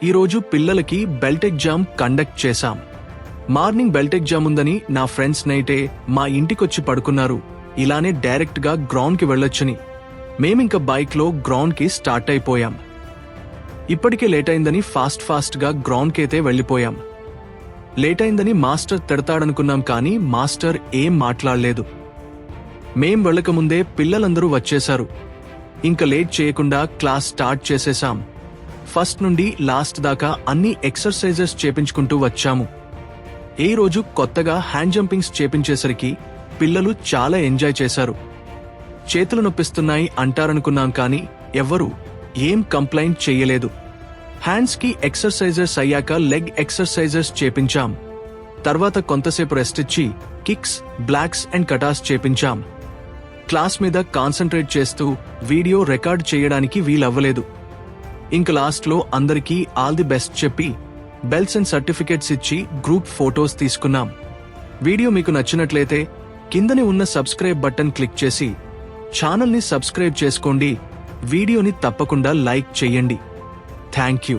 ఈరోజు పిల్లలకి belt exam conduct చేశాం. మార్నింగ్ బెల్ట్ ఎగ్జామ్ ఉందని నా ఫ్రెండ్స్ నైటే మా ఇంటికొచ్చి పడుకున్నారు. ఇలానే డైరెక్ట్ గా గ్రౌండ్ కి వెళ్ళొచ్చని మేమింక బైక్ లో గ్రౌండ్ కి స్టార్ట్ అయిపోయాం. ఇప్పటికే లేట్ అయిందని ఫాస్ట్ గా గ్రౌండ్ కైతే వెళ్లిపోయాం. లేట్ అయిందని మాస్టర్ తిడతాడనుకున్నాం కానీ మాస్టర్ ఏం మాట్లాడలేదు. మేం వెళ్ళకముందే పిల్లలందరూ వచ్చేశారు. ఇంక లేట్ చేయకుండా క్లాస్ స్టార్ట్ చేసేశాం. ఫస్ట్ నుండి లాస్ట్ దాకా అన్ని ఎక్సర్సైజెస్ చేపించుకుంటూ వచ్చాము. ఈ రోజు కొత్తగా హ్యాండ్ జంపింగ్స్ చేపించేసరికి పిల్లలు చాలా ఎంజాయ్ చేశారు. చేతులు నొప్పిస్తున్నాయి అంటారనుకున్నాం కానీ ఎవ్వరూ ఏం కంప్లైంట్ చెయ్యలేదు. హ్యాండ్స్ కి ఎక్సర్సైజెస్ అయ్యాక లెగ్ ఎక్సర్సైజెస్ చేపించాం. తర్వాత కొంతసేపు రెస్ట్ ఇచ్చి కిక్స్, బ్లాక్స్ అండ్ కటాస్ చేపించాం. క్లాస్ మీద కాన్సంట్రేట్ చేస్తూ వీడియో రికార్డ్ చేయడానికి వీలవ్వలేదు. ఇంక లాస్ట్ లో అందరికీ ఆల్ ది బెస్ట్ చెప్పి బెల్ట్స్ అండ్ సర్టిఫికెట్స్ ఇచ్చి గ్రూప్ ఫోటోస్ తీసుకున్నాం. వీడియో మీకు నచ్చినట్లయితే కిందనే ఉన్న సబ్స్క్రైబ్ బటన్ క్లిక్ చేసి ఛానల్ ని సబ్స్క్రైబ్ చేసుకోండి. వీడియోని తప్పకుండా లైక్ చెయ్యండి. Thank you.